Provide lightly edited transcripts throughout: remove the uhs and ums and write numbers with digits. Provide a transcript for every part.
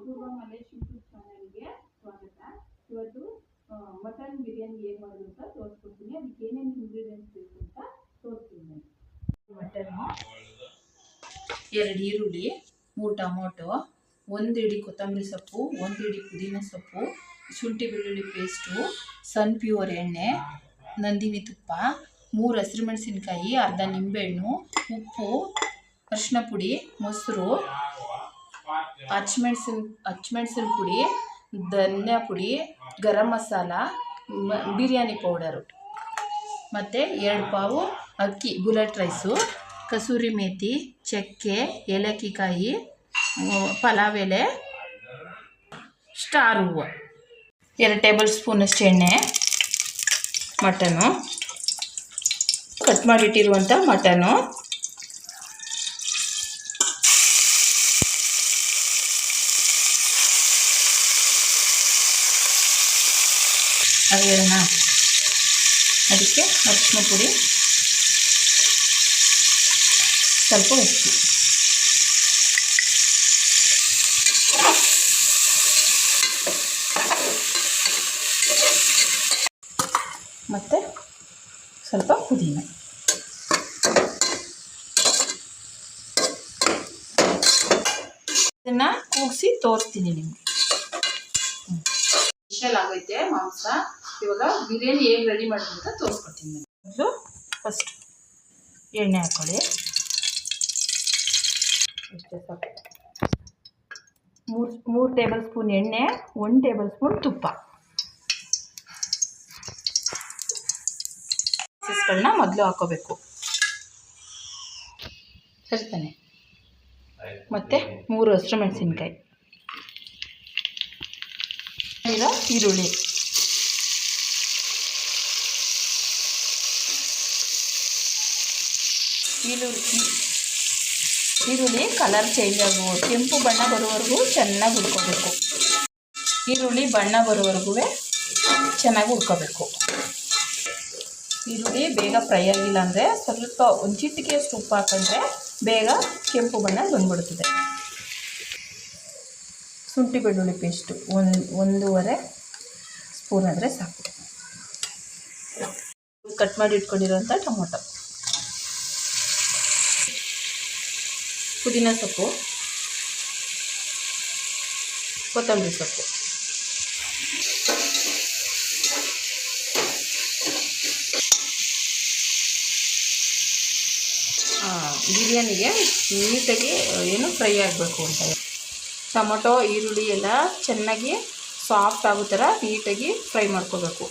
ಅಪೂರ್ವ Mallesh YouTube ಚಾನಲ್ಗೆ ಸ್ವಾಗತ. ಇವತ್ತು ಮಟನ್ ಬಿರಿಯಾನಿ ಹೇಗೆ ಮಾಡೋದು ಅಂತ ತೋರಿಸ್ಕೊಡ್ತೀನಿ. ಅದಕ್ಕೆ ಏನೇನು ಇಂಗ್ರೀಡಿಯೆಂಟ್ಸ್ ಬೇಕು ಅಂತ ತೋರಿಸ್ತೀನಿ. ಮಟನ್ನು, 2 ಈರುಳ್ಳಿ, 3 ಟೊಮೊಟೊ, 1 ಹಿಡಿ ಕೊತ್ತಂಬರಿ ಸೊಪ್ಪು, 1 ಹಿಡಿ ಪುದೀನ ಸೊಪ್ಪು, ಶುಂಠಿ ಬೆಳ್ಳುಳ್ಳಿ ಪೇಸ್ಟು, ಸನ್ಪ್ಯೂರ್ ಎಣ್ಣೆ, ನಂದಿನಿ ತುಪ್ಪ, 3 ಹಸಿರುಮೆಣಸಿನ್ಕಾಯಿ, ಅರ್ಧ ನಿಂಬೆಹಣ್ಣು, ಉಪ್ಪು, ಅರಿಶಿನ ಪುಡಿ, ಮೊಸರು, ಹಚ್ಮೆಣಸಿನ ಪುಡಿ, ಧನಿಯಾ ಪುಡಿ, ಗರಂ ಮಸಾಲ, ಬಿರಿಯಾನಿ ಪೌಡರು ಮತ್ತು 2 ಪಾವು ಅಕ್ಕಿ ಬುಲೆಟ್ ರೈಸು, ಕಸೂರಿ ಮೇಥಿ, ಚಕ್ಕೆ, ಏಲಕ್ಕಿ ಕಾಯಿ, ಪಲಾವ್ ಎಲೆ, ಸ್ಟಾರ್ ಹೂವು, 2 ಟೇಬಲ್ ಸ್ಪೂನಷ್ಟು ಎಣ್ಣೆ, ಮಟನು, ಕಟ್ ಮಾಡಿಟ್ಟಿರುವಂಥ ಮಟನು, ಅವೆರಡನ್ನ ಅದಕ್ಕೆ ಅರಿಶಿನ ಪುಡಿ, ಸ್ವಲ್ಪ ಉಪ್ಪು, ಮತ್ತು ಸ್ವಲ್ಪ ಪುದೀನ. ಇದನ್ನು ಕೂಗಿಸಿ ತೋರಿಸ್ತೀನಿ ನಿಮಗೆ. ವಿಶಲ್ ಆಗೈತೆ ಮಾಂಸ. ಇವಾಗ ಬಿರಿಯಾನಿ ಹೇಗೆ ರೆಡಿ ಮಾಡೋದು ಅಂತ ತೋರಿಸ್ಕೊಡ್ತೀನಿ. ಮೊದಲು ಫಸ್ಟ್ ಎಣ್ಣೆ ಹಾಕ್ಕೊಳ್ಳಿ. ಇಷ್ಟೇ ಸಾಕು. 3 ಟೇಬಲ್ ಸ್ಪೂನ್ ಎಣ್ಣೆ, 1 ಟೇಬಲ್ ಸ್ಪೂನ್ ತುಪ್ಪ. ಪೀಸಸ್ಗಳನ್ನ ಮೊದಲು ಹಾಕೋಬೇಕು, ಸರಿ ತಾನೆ? ಮತ್ತು 3 ಹಸಿರು ಮೆಣಸಿನ್ಕಾಯಿ, ಈರುಳ್ಳಿ, ಈರುಳ್ಳಿ ಕಲರ್ ಚೇಂಜ್ ಆಗೋ ಕೆಂಪು ಬಣ್ಣ ಬರೋವರೆಗೂ ಚೆನ್ನಾಗಿ ಹುರ್ಕೋಬೇಕು. ಈರುಳ್ಳಿ ಬಣ್ಣ ಬರೋವರೆಗೂ ಚೆನ್ನಾಗಿ ಹುರ್ಕೋಬೇಕು. ಈರುಳ್ಳಿ ಬೇಗ ಫ್ರೈ ಆಗಿಲ್ಲ ಅಂದರೆ ಸ್ವಲ್ಪ ಒಂದು ಚಿಟಿಕೆಯಷ್ಟು ಉಪ್ಪು ಹಾಕಿದ್ರೆ ಬೇಗ ಕೆಂಪು ಬಣ್ಣ ಬಂದ್ಬಿಡ್ತದೆ. ಶುಂಠಿ ಬೆಳ್ಳುಳ್ಳಿ ಪೇಸ್ಟು 1.5 ಸ್ಪೂನ್ ಆದರೆ ಸಾಕು. ಕಟ್ ಮಾಡಿ ಇಟ್ಕೊಂಡಿರೋಂಥ ಟೊಮೊಟೊ, ಪುದೀನ ಸೊಪ್ಪು, ಕೊತ್ತಂಬರಿ ಸೊಪ್ಪು, ಬಿರಿಯಾನಿಗೆ ನೀಟಾಗಿ ಫ್ರೈ ಆಗಬೇಕು ಅಂತ. ಟೊಮೊಟೊ ಈರುಳ್ಳಿ ಎಲ್ಲ ಚೆನ್ನಾಗಿ ಸಾಫ್ಟ್ ಆಗೋ ಥರ ನೀಟಾಗಿ ಫ್ರೈ ಮಾಡ್ಕೋಬೇಕು.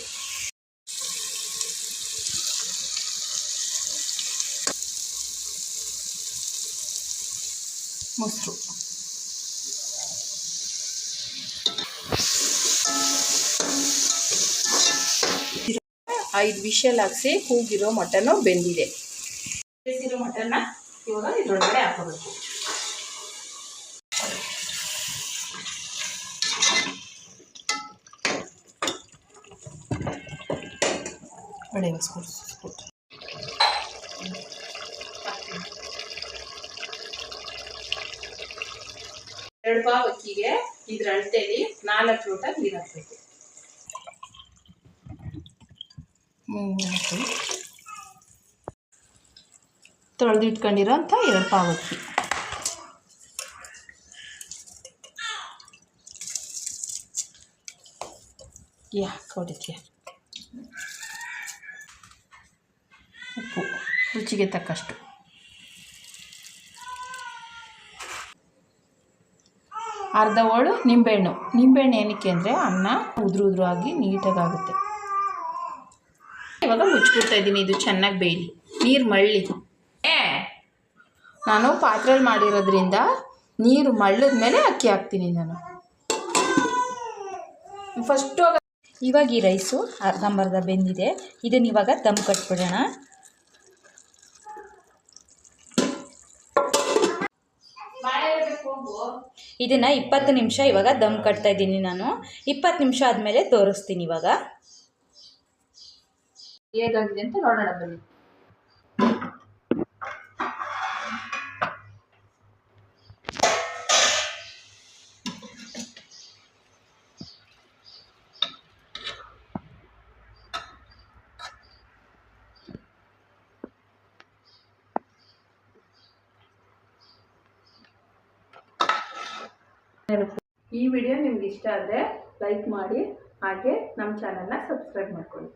ಮೊಸರು, 5 ವಿಷಲ್ ಹಾಕಿಸಿ ಕೂಗಿರೋ ಮಟನ್ನು ಬೆಂದಿದೆ. ಬೇಯಿಸಿರೋ ಮಟನ್ನ ಇವಾಗ ಇದರೊಳಗಡೆ ಹಾಕೋಬೇಕು. ಒಳ್ಳೆ ಸ್ಪೂನ್ 2 ಪಾವ್ ಅಕ್ಕಿಗೆ ಇದ್ರ ಅಳತೆಯಲ್ಲಿ 4 ಲೋಟ ನೀರು ಹಾಕಬೇಕು. 3 ತೊಳೆದು ಇಟ್ಕೊಂಡಿರೋಂಥ 2 ಪಾವ್ ಅಕ್ಕಿ, ಕೊಡಿದ್ಯಾ, ಉಪ್ಪು ರುಚಿಗೆ ತಕ್ಕಷ್ಟು, ಅರ್ಧ ಹೋಳು ನಿಂಬೆಹಣ್ಣು. ನಿಂಬೆಹಣ್ಣು ಏನಕ್ಕೆ ಅಂದರೆ ಅನ್ನ ಉದುರು ಆಗಿ ನೀಟಾಗುತ್ತೆ. ಇವಾಗ ಮುಚ್ಚಿಬಿಡ್ತಾ ಇದ್ದೀನಿ, ಇದು ಚೆನ್ನಾಗಿ ಬೇಯಲಿ. ನೀರು ಮಳ್ಳಿ, ನಾನು ಪಾತ್ರೆಯಲ್ಲಿ ಮಾಡಿರೋದ್ರಿಂದ ನೀರು ಮಳ್ಳದ ಮೇಲೆ ಅಕ್ಕಿ ಹಾಕ್ತೀನಿ ನಾನು ಫಸ್ಟು. ಇವಾಗ ಈ ರೈಸು ಅರ್ಧಂಬರ್ಧ ಬೆಂದಿದೆ. ಇದನ್ನು ಇವಾಗ ದಮ್ ಕಟ್ಬಿಡೋಣ. ಇದನ್ನು 20 ನಿಮಿಷ ಇವಾಗ ದಮ್ ಕಟ್ತಾ ಇದ್ದೀನಿ ನಾನು. 20 ನಿಮಿಷ ಆದಮೇಲೆ ತೋರಿಸ್ತೀನಿ ಇವಾಗ ಹೇಗಾಗಿದೆ ಅಂತ ನೋಡೋಣ ಬನ್ನಿ. ಈ ವಿಡಿಯೋ ನಿಮ್ಗೆ ಇಷ್ಟ ಆದರೆ ಲೈಕ್ ಮಾಡಿ, ಹಾಗೆ ನಮ್ಮ ಚಾನಲ್ನ ಸಬ್ಸ್ಕ್ರೈಬ್ ಮಾಡ್ಕೊಳ್ಳಿ.